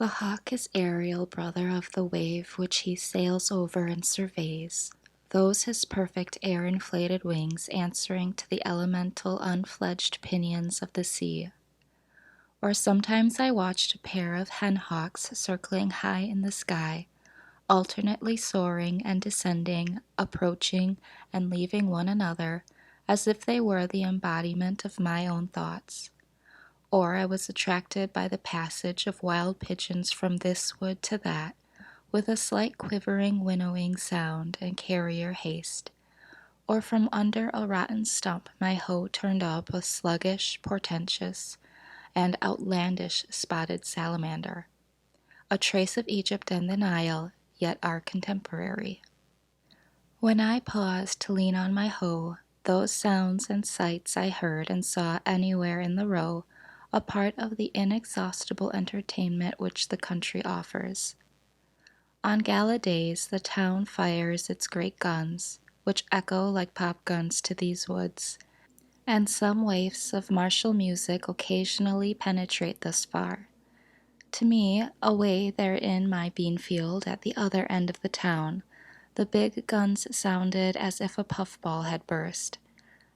The hawk is aerial brother of the wave which he sails over and surveys, those his perfect air-inflated wings answering to the elemental unfledged pinions of the sea. Or sometimes I watched a pair of hen-hawks circling high in the sky, alternately soaring and descending, approaching and leaving one another, as if they were the embodiment of my own thoughts. Or I was attracted by the passage of wild pigeons from this wood to that, with a slight quivering winnowing sound and carrier haste. Or from under a rotten stump my hoe turned up a sluggish, portentous, and outlandish spotted salamander, a trace of Egypt and the Nile, yet our contemporary. When I paused to lean on my hoe, those sounds and sights I heard and saw anywhere in the row, a part of the inexhaustible entertainment which the country offers. On gala days the town fires its great guns, which echo like pop guns to these woods, and some waifs of martial music occasionally penetrate thus far. To me, away there in my bean field at the other end of the town, the big guns sounded as if a puffball had burst,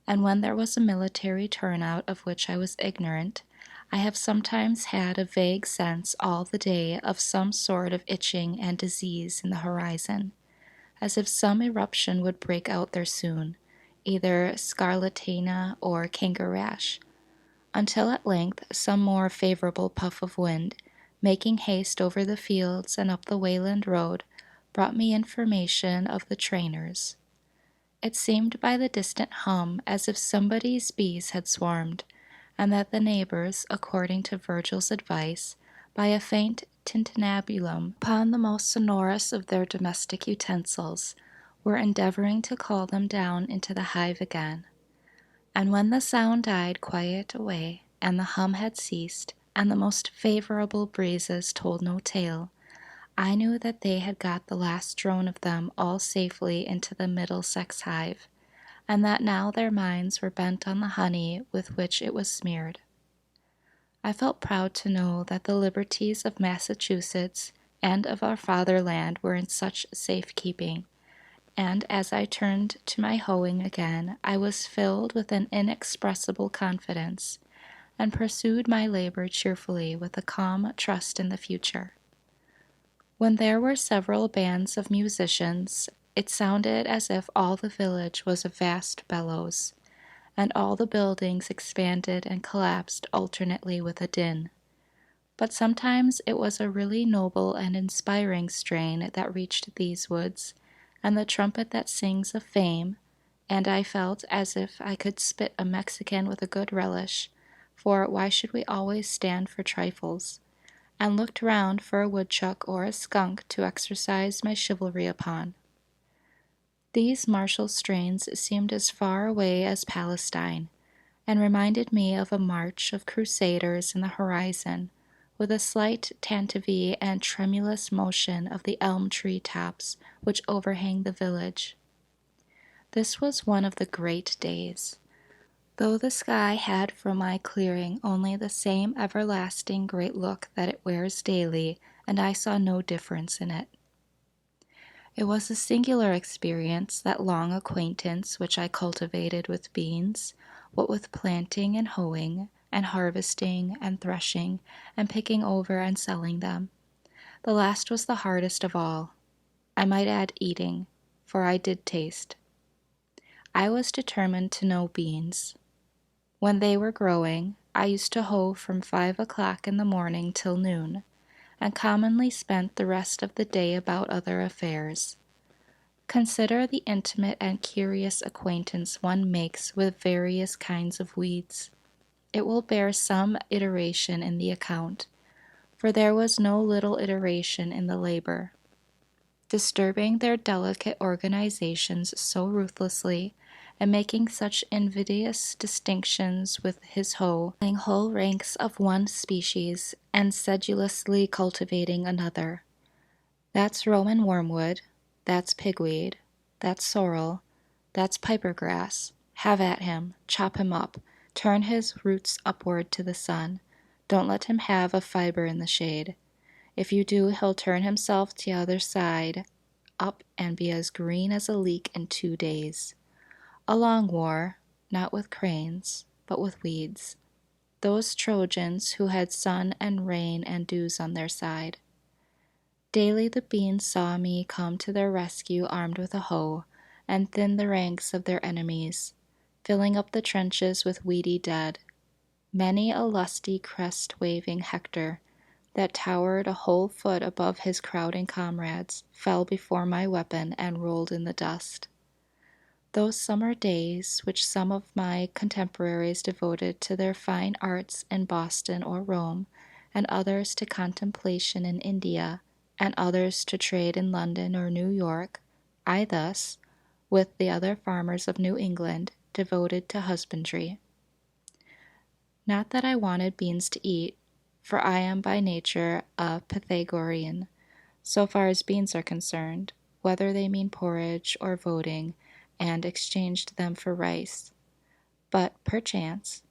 and when there was a military turnout of which I was ignorant, I have sometimes had a vague sense all the day of some sort of itching and disease in the horizon, as if some eruption would break out there soon, either scarlatina or canker rash, until at length some more favorable puff of wind, making haste over the fields and up the Wayland road, brought me information of the trainers. It seemed by the distant hum as if somebody's bees had swarmed, and that the neighbors, according to Virgil's advice, by a faint tintinnabulum upon the most sonorous of their domestic utensils, were endeavoring to call them down into the hive again. And when the sound died quiet away, and the hum had ceased, and the most favorable breezes told no tale, I knew that they had got the last drone of them all safely into the Middlesex hive, and that now their minds were bent on the honey with which it was smeared. I felt proud to know that the liberties of Massachusetts and of our fatherland were in such safe keeping, and as I turned to my hoeing again, I was filled with an inexpressible confidence, and pursued my labor cheerfully with a calm trust in the future. When there were several bands of musicians, it sounded as if all the village was a vast bellows, and all the buildings expanded and collapsed alternately with a din. But sometimes it was a really noble and inspiring strain that reached these woods, and the trumpet that sings of fame, and I felt as if I could spit a Mexican with a good relish, for why should we always stand for trifles, and looked round for a woodchuck or a skunk to exercise my chivalry upon. These martial strains seemed as far away as Palestine, and reminded me of a march of crusaders in the horizon, with a slight tantivy and tremulous motion of the elm tree tops which overhang the village. This was one of the great days. Though the sky had from my clearing only the same everlasting great look that it wears daily, and I saw no difference in it. It was a singular experience, that long acquaintance which I cultivated with beans, what with planting and hoeing, and harvesting and threshing, and picking over and selling them. The last was the hardest of all. I might add eating, for I did taste. I was determined to know beans. When they were growing, I used to hoe from 5 o'clock in the morning till noon, and commonly spent the rest of the day about other affairs. Consider the intimate and curious acquaintance one makes with various kinds of weeds. It will bear some iteration in the account, for there was no little iteration in the labor. Disturbing their delicate organizations so ruthlessly, and making such invidious distinctions with his hoe, laying whole ranks of one species, and sedulously cultivating another. That's Roman wormwood, that's pigweed, that's sorrel, that's piper grass. Have at him, chop him up, turn his roots upward to the sun. Don't let him have a fiber in the shade. If you do, he'll turn himself to the other side up and be as green as a leek in 2 days. A long war, not with cranes, but with weeds. Those Trojans who had sun and rain and dews on their side. Daily the beans saw me come to their rescue armed with a hoe, and thin the ranks of their enemies, filling up the trenches with weedy dead. Many a lusty crest-waving Hector, that towered a whole foot above his crowding comrades, fell before my weapon and rolled in the dust. Those summer days, which some of my contemporaries devoted to their fine arts in Boston or Rome, and others to contemplation in India, and others to trade in London or New York, I thus, with the other farmers of New England, devoted to husbandry. Not that I wanted beans to eat, for I am by nature a Pythagorean, so far as beans are concerned, whether they mean porridge or voting, and exchanged them for rice. But perchance,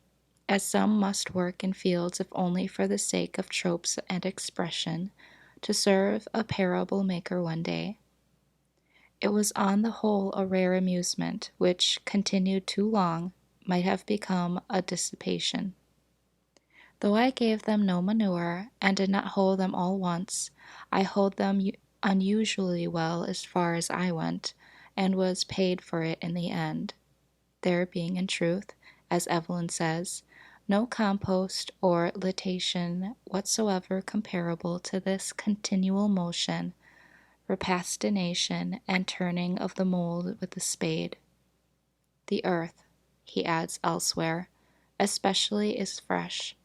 as some must work in fields if only for the sake of tropes and expression, to serve a parable maker one day. It was on the whole a rare amusement, which, continued too long, might have become a dissipation. Though I gave them no manure, and did not hoe them all once, I hoed them unusually well as far as I went, and was paid for it in the end, there being in truth, as Evelyn says, no compost or litation whatsoever comparable to this continual motion, repastination, and turning of the mold with the spade. The earth, he adds elsewhere, especially is fresh,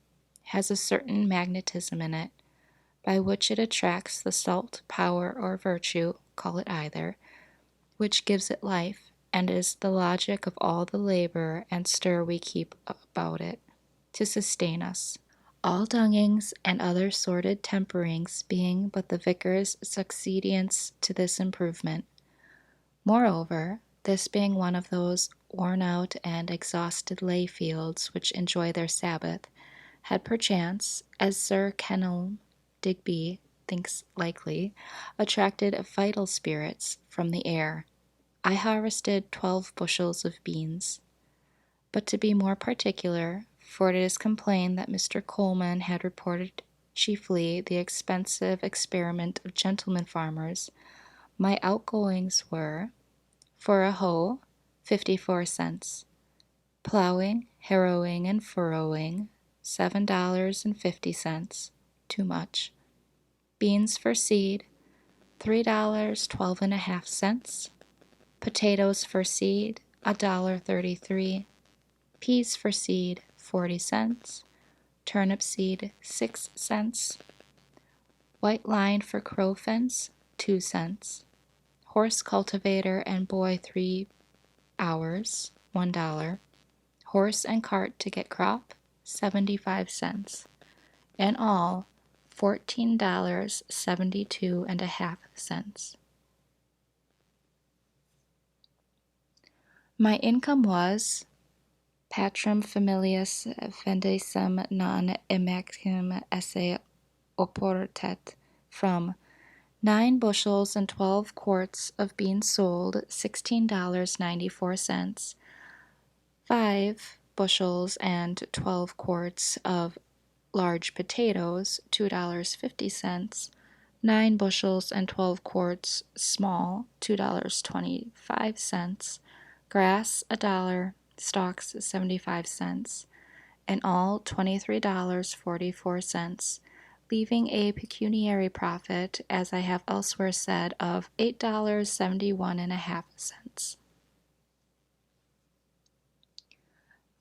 has a certain magnetism in it, by which it attracts the salt, power, or virtue, call it either, which gives it life, and is the logic of all the labor and stir we keep about it, to sustain us, all dungings and other sordid temperings being but the vicar's succeedients to this improvement. Moreover, this being one of those worn-out and exhausted lay-fields which enjoy their Sabbath, had perchance, as Sir Kenelm Digby thinks likely, attracted vital spirits from the air. I harvested 12 bushels of beans. But to be more particular, for it is complained that Mr. Coleman had reported chiefly the expensive experiment of gentlemen farmers, my outgoings were, for a hoe, 54 cents, plowing, harrowing, and furrowing, $7.50, too much. Beans for seed, $3.12.5. Potatoes for seed, $1.33. Peas for seed, 40 cents. Turnip seed, 6 cents. White line for crow fence, 2 cents. Horse cultivator and boy 3 hours, $1. Horse and cart to get crop, 75 cents. In all, $14.72.5. My income was patrum familias vendesem non immacum esse oportet, from 9 bushels and 12 quarts of beans sold, $16.94, 5 bushels and 12 quarts of large potatoes, $2.50, 9 bushels and 12 quarts small, $2.25, grass, $1, stalks, 75 cents, in all $23.44, leaving a pecuniary profit, as I have elsewhere said, of $8.71.5.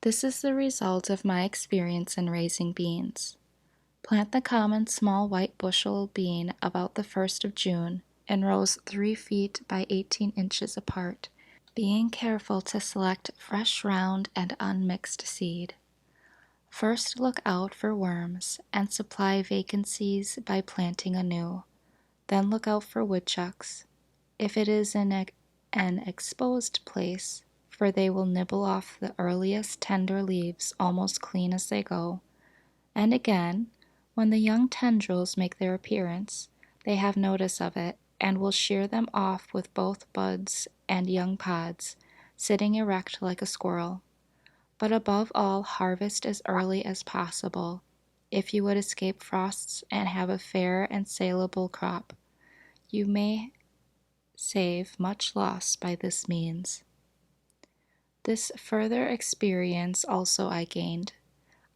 This is the result of my experience in raising beans. Plant the common small white bushel bean about the 1st of June, in rows 3 feet by 18 inches apart, being careful to select fresh round and unmixed seed. First look out for worms, and supply vacancies by planting anew. Then look out for woodchucks, if it is in an exposed place, for they will nibble off the earliest tender leaves almost clean as they go. And again, When the young tendrils make their appearance, they have notice of it, and will shear them off with both buds and young pods, sitting erect like a squirrel. But above all, harvest as early as possible, if you would escape frosts and have a fair and saleable crop. You may save much loss by this means. This further experience also I gained.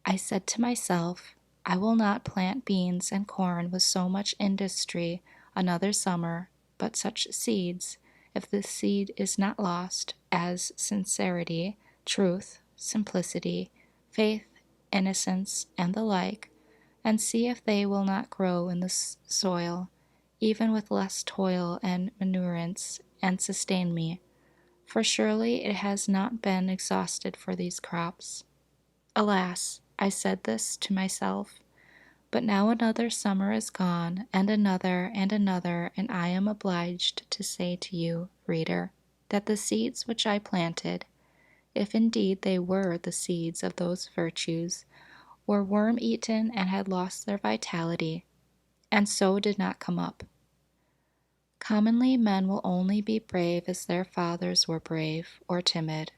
I said to myself, I will not plant beans and corn with so much industry another summer, but such seeds, if the seed is not lost, as sincerity, truth, simplicity, faith, innocence, and the like, and see if they will not grow in the soil, even with less toil and manurance, and sustain me. For surely it has not been exhausted for these crops. Alas, I said this to myself, but now another summer is gone, and another, and I am obliged to say to you, reader, that the seeds which I planted, if indeed they were the seeds of those virtues, were worm-eaten and had lost their vitality, and so did not come up. Commonly men will only be brave as their fathers were brave, or timid.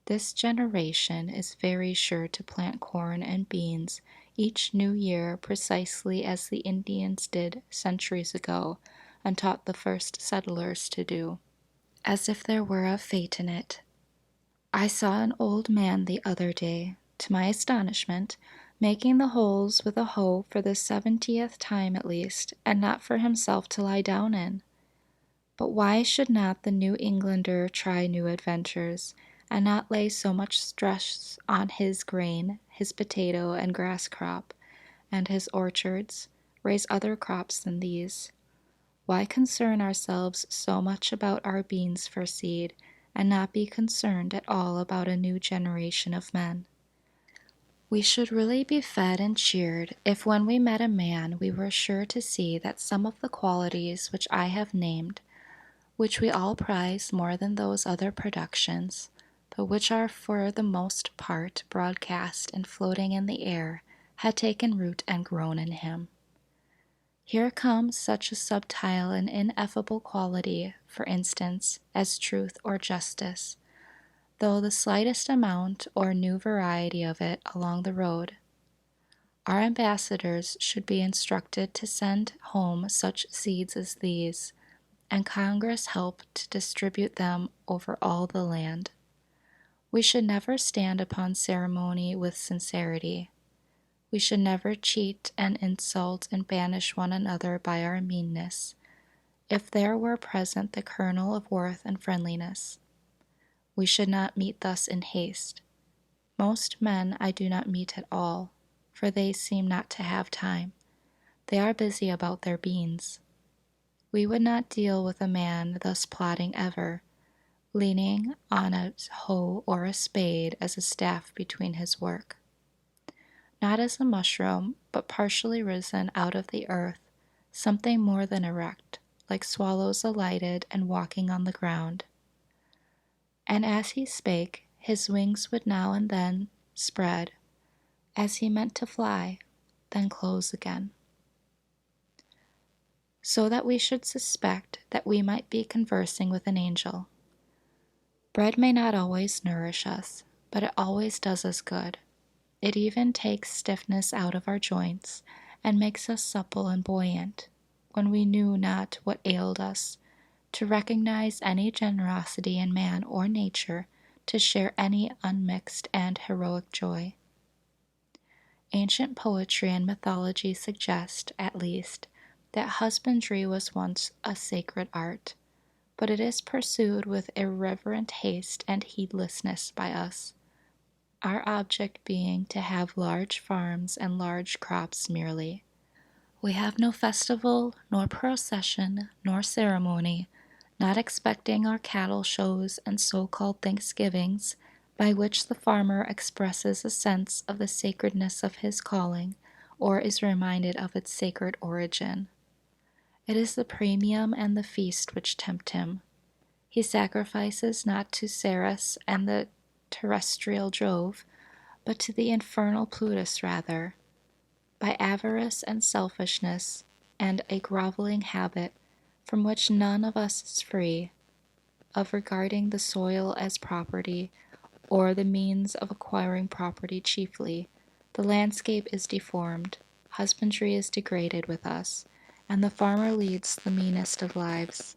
This generation is very sure to plant corn and beans each new year precisely as the Indians did centuries ago and taught the first settlers to do, as if there were a fate in it. I saw an old man the other day, to my astonishment, making the holes with a hoe for the 70th time at least, and not for himself to lie down in. But why should not the New Englander try new adventures, and not lay so much stress on his grain, his potato and grass crop, and his orchards, raise other crops than these? Why concern ourselves so much about our beans for seed, and not be concerned at all about a new generation of men? We should really be fed and cheered if when we met a man we were sure to see that some of the qualities which I have named, which we all prize more than those other productions, but which are for the most part broadcast and floating in the air, had taken root and grown in him. Here comes such a subtile and ineffable quality, for instance, as truth or justice, though the slightest amount or new variety of it along the road. Our ambassadors should be instructed to send home such seeds as these, and Congress help to distribute them over all the land. We should never stand upon ceremony with sincerity. We should never cheat and insult and banish one another by our meanness, if there were present the kernel of worth and friendliness. We should not meet thus in haste. Most men I do not meet at all, for they seem not to have time. They are busy about their beans. We would not deal with a man thus plodding ever, leaning on a hoe or a spade as a staff between his work. Not as a mushroom, but partially risen out of the earth, something more than erect, like swallows alighted and walking on the ground. And as he spake, his wings would now and then spread, as he meant to fly, then close again, so that we should suspect that we might be conversing with an angel. Bread may not always nourish us, but it always does us good. It even takes stiffness out of our joints, and makes us supple and buoyant, when we knew not what ailed us, to recognize any generosity in man or nature, to share any unmixed and heroic joy. Ancient poetry and mythology suggest, at least, that husbandry was once a sacred art, but it is pursued with irreverent haste and heedlessness by us, our object being to have large farms and large crops merely. We have no festival, nor procession, nor ceremony, not expecting our cattle shows and so-called Thanksgivings, by which the farmer expresses a sense of the sacredness of his calling, or is reminded of its sacred origin. It is the premium and the feast which tempt him. He sacrifices not to Ceres and the terrestrial Jove, but to the infernal Plutus rather. by avarice and selfishness, and a groveling habit, from which none of us is free, of regarding the soil as property, or the means of acquiring property chiefly, the landscape is deformed, husbandry is degraded with us, and the farmer leads the meanest of lives.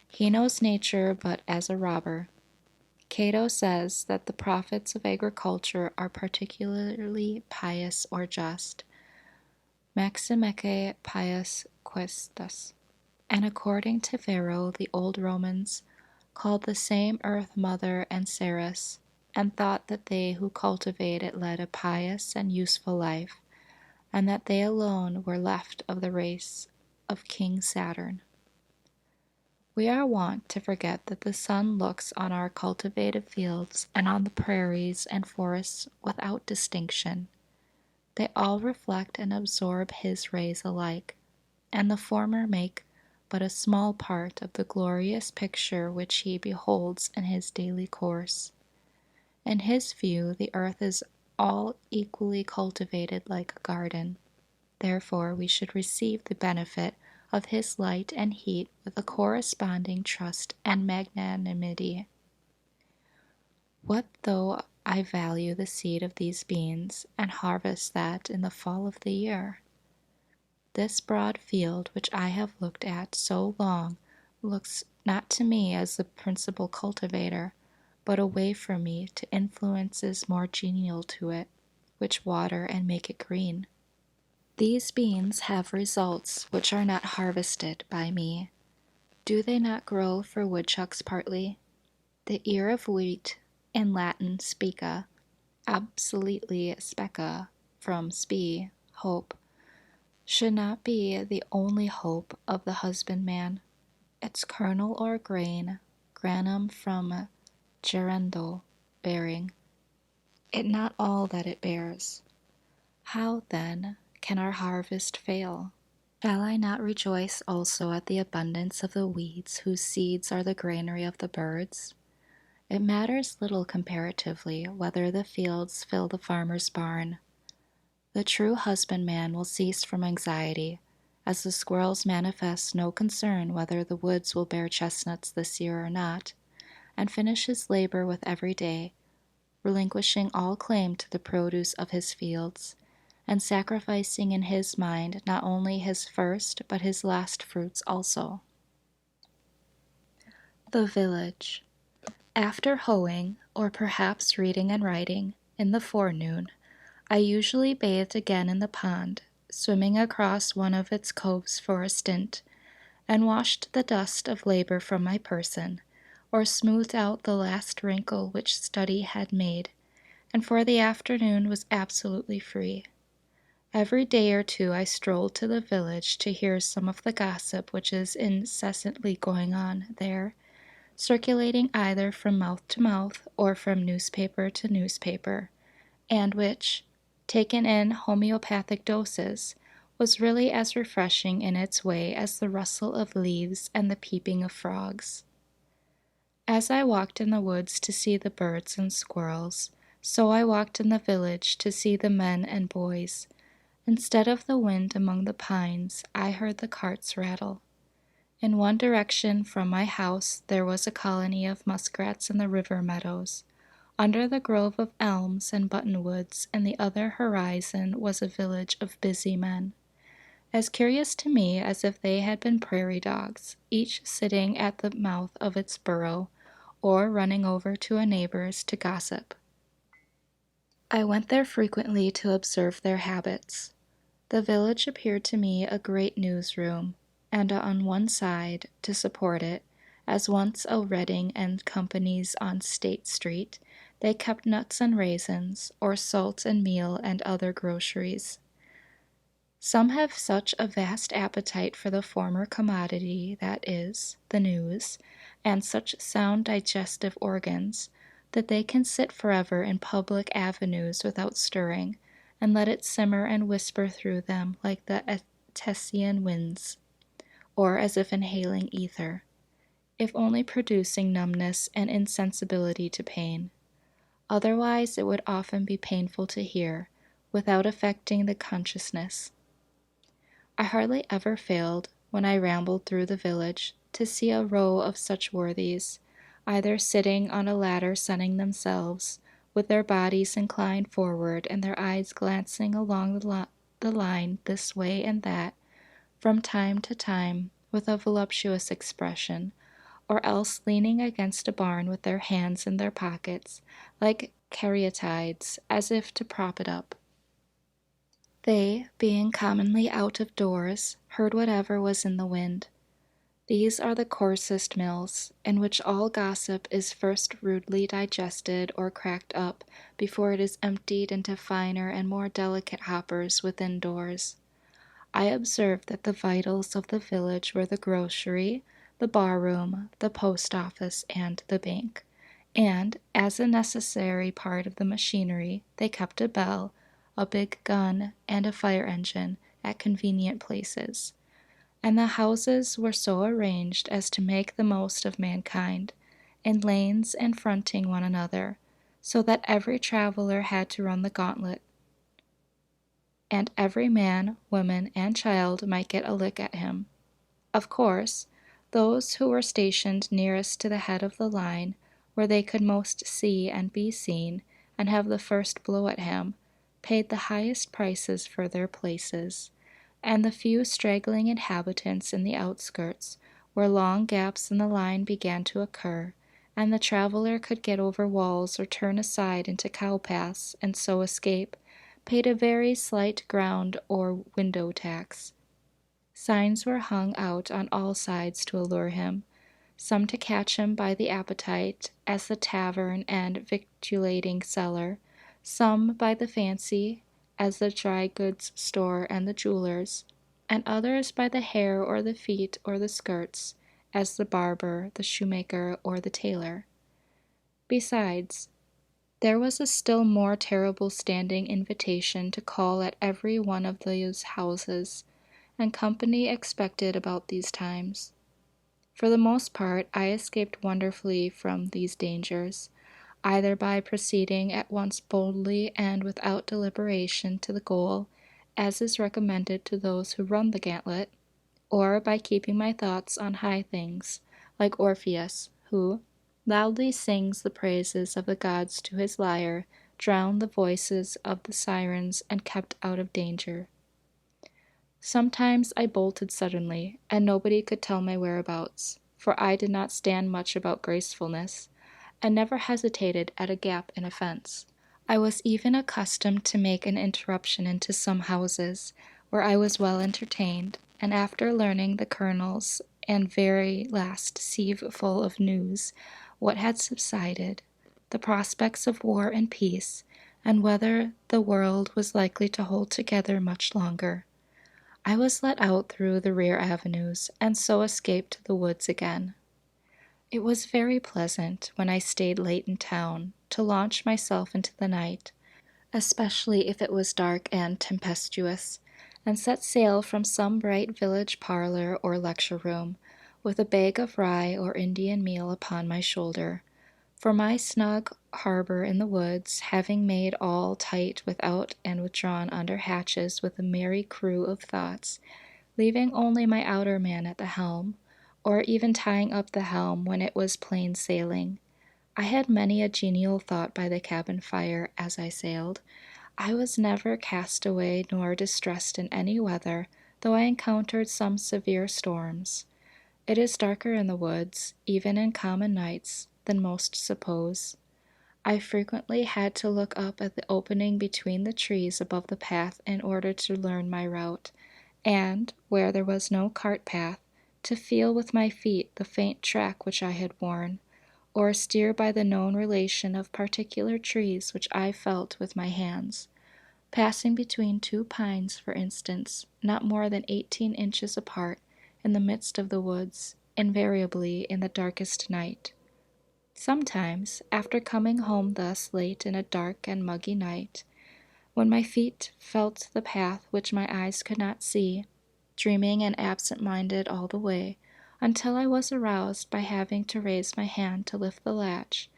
He knows nature but as a robber. Cato says that the prophets of agriculture are particularly pious or just, maximece pius questus, and according to Thoreau, the old Romans called the same earth mother and Ceres, and thought that they who cultivate it led a pious and useful life, and that they alone were left of the race of King Saturn. We are wont to forget that the sun looks on our cultivated fields and on the prairies and forests without distinction. They all reflect and absorb his rays alike, and the former make but a small part of the glorious picture which he beholds in his daily course. In his view, the earth is all equally cultivated like a garden. Therefore, we should receive the benefit of his light and heat with a corresponding trust and magnanimity. What though I value the seed of these beans, and harvest that in the fall of the year? This broad field which I have looked at so long looks not to me as the principal cultivator, but away from me to influences more genial to it, which water and make it green. These beans have results which are not harvested by me. Do they not grow for woodchucks partly? The ear of wheat, in Latin spica, obsoletely speca, from spe, hope, should not be the only hope of the husbandman. Its kernel or grain, granum from gerendo, bearing, it not all that it bears. How, then, can our harvest fail? Shall I not rejoice also at the abundance of the weeds whose seeds are the granary of the birds? It matters little comparatively whether the fields fill the farmer's barn. The true husbandman will cease from anxiety, as the squirrels manifest no concern whether the woods will bear chestnuts this year or not, and finish his labor with every day, relinquishing all claim to the produce of his fields, and sacrificing in his mind not only his first but his last fruits also. The village. After hoeing, or perhaps reading and writing, in the forenoon, I usually bathed again in the pond, swimming across one of its coves for a stint, and washed the dust of labor from my person, or smoothed out the last wrinkle which study had made, and for the afternoon was absolutely free. Every day or two I strolled to the village to hear some of the gossip which is incessantly going on there, circulating either from mouth to mouth or from newspaper to newspaper, and which, taken in homeopathic doses, was really as refreshing in its way as the rustle of leaves and the peeping of frogs. As I walked in the woods to see the birds and squirrels, so I walked in the village to see the men and boys. Instead of the wind among the pines, I heard the carts rattle. In one direction from my house there was a colony of muskrats in the river meadows. Under the grove of elms and buttonwoods in the other horizon was a village of busy men, as curious to me as if they had been prairie dogs, each sitting at the mouth of its burrow, or running over to a neighbor's to gossip. I went there frequently to observe their habits. The village appeared to me a great newsroom, and on one side, to support it, as once a Reading and Company's on State Street, they kept nuts and raisins, or salt and meal and other groceries. Some have such a vast appetite for the former commodity, that is, the news, and such sound digestive organs, that they can sit forever in public avenues without stirring, and let it simmer and whisper through them like the Etesian winds, or as if inhaling ether, if only producing numbness and insensibility to pain. Otherwise it would often be painful to hear, without affecting the consciousness. I hardly ever failed, when I rambled through the village, to see a row of such worthies, either sitting on a ladder sunning themselves, with their bodies inclined forward and their eyes glancing along the line this way and that, from time to time, with a voluptuous expression, or else leaning against a barn with their hands in their pockets, like caryatides, as if to prop it up. They, being commonly out of doors, heard whatever was in the wind. These are the coarsest mills, in which all gossip is first rudely digested or cracked up before it is emptied into finer and more delicate hoppers within doors. I observed that the vitals of the village were the grocery, the bar-room, the post office, and the bank, and, as a necessary part of the machinery, they kept a bell, a big gun, and a fire engine at convenient places, and the houses were so arranged as to make the most of mankind, in lanes and fronting one another, so that every traveler had to run the gauntlet, and every man, woman, and child might get a lick at him. Of course, those who were stationed nearest to the head of the line, where they could most see and be seen, and have the first blow at him, paid the highest prices for their places, and the few straggling inhabitants in the outskirts, where long gaps in the line began to occur, and the traveler could get over walls or turn aside into cow paths and so escape, paid a very slight ground or window tax. Signs were hung out on all sides to allure him, some to catch him by the appetite, as the tavern and victualling cellar, some by the fancy, as the dry goods store and the jeweler's, and others by the hair or the feet or the skirts, as the barber, the shoemaker, or the tailor. Besides, there was a still more terrible standing invitation to call at every one of those houses, and company expected about these times. For the most part, I escaped wonderfully from these dangers, either by proceeding at once boldly and without deliberation to the goal, as is recommended to those who run the gauntlet, or by keeping my thoughts on high things, like Orpheus, who loudly sings the praises of the gods to his lyre, drowned the voices of the sirens, and kept out of danger. Sometimes I bolted suddenly, and nobody could tell my whereabouts, for I did not stand much about gracefulness, and never hesitated at a gap in a fence. I was even accustomed to make an interruption into some houses, where I was well entertained, and after learning the colonel's and very last sieve full of news, what had subsided, the prospects of war and peace, and whether the world was likely to hold together much longer, I was let out through the rear avenues, and so escaped to the woods again. It was very pleasant, when I stayed late in town, to launch myself into the night, especially if it was dark and tempestuous, and set sail from some bright village parlor or lecture room, with a bag of rye or Indian meal upon my shoulder, for my snug harbor in the woods, having made all tight without and withdrawn under hatches with a merry crew of thoughts, leaving only my outer man at the helm, or even tying up the helm when it was plain sailing. I had many a genial thought by the cabin fire as I sailed. I was never cast away nor distressed in any weather, though I encountered some severe storms. It is darker in the woods, even in common nights, than most suppose. I frequently had to look up at the opening between the trees above the path in order to learn my route, and, where there was no cart path, to feel with my feet the faint track which I had worn, or steer by the known relation of particular trees which I felt with my hands, passing between two pines, for instance, not more than 18 inches apart, in the midst of the woods, invariably in the darkest night. Sometimes, after coming home thus late in a dark and muggy night, when my feet felt the path which my eyes could not see, dreaming and absent-minded all the way, until I was aroused by having to raise my hand to lift the latch,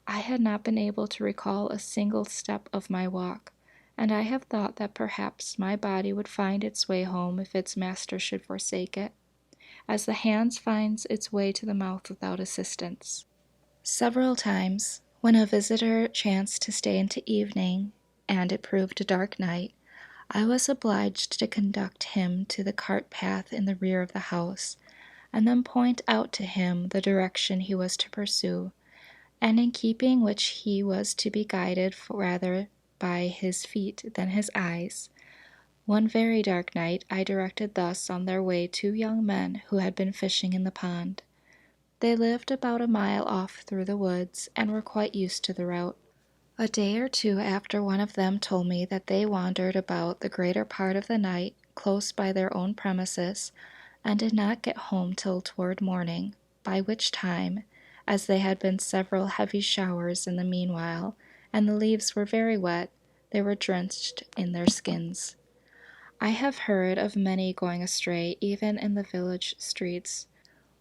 I had not been able to recall a single step of my walk, and I have thought that perhaps my body would find its way home if its master should forsake it, as the hand finds its way to the mouth without assistance. Several times, when a visitor chanced to stay into evening, and it proved a dark night, I was obliged to conduct him to the cart path in the rear of the house, and then point out to him the direction he was to pursue, and in keeping which he was to be guided rather by his feet than his eyes. One very dark night I directed thus on their way 2 young men who had been fishing in the pond. They lived about a mile off through the woods, and were quite used to the route. A day or 2 after, one of them told me that they wandered about the greater part of the night close by their own premises, and did not get home till toward morning, by which time, as there had been several heavy showers in the meanwhile, and the leaves were very wet, they were drenched in their skins. I have heard of many going astray even in the village streets,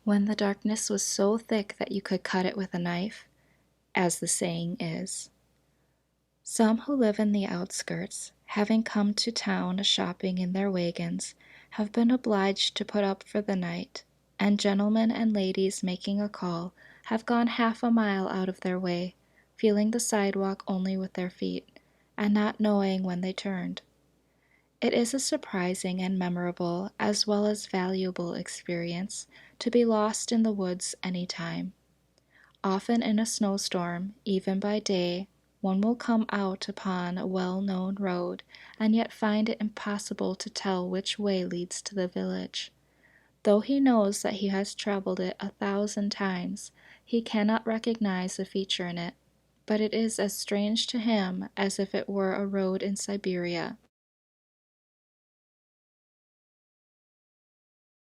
when the darkness was so thick that you could cut it with a knife, as the saying is. Some who live in the outskirts, having come to town a-shopping in their wagons, have been obliged to put up for the night, and gentlemen and ladies making a call have gone half a mile out of their way, feeling the sidewalk only with their feet, and not knowing when they turned. It is a surprising and memorable, as well as valuable experience, to be lost in the woods any time. Often in a snowstorm, even by day, one will come out upon a well-known road, and yet find it impossible to tell which way leads to the village. Though he knows that he has traveled it 1,000 times, he cannot recognize a feature in it, but it is as strange to him as if it were a road in Siberia.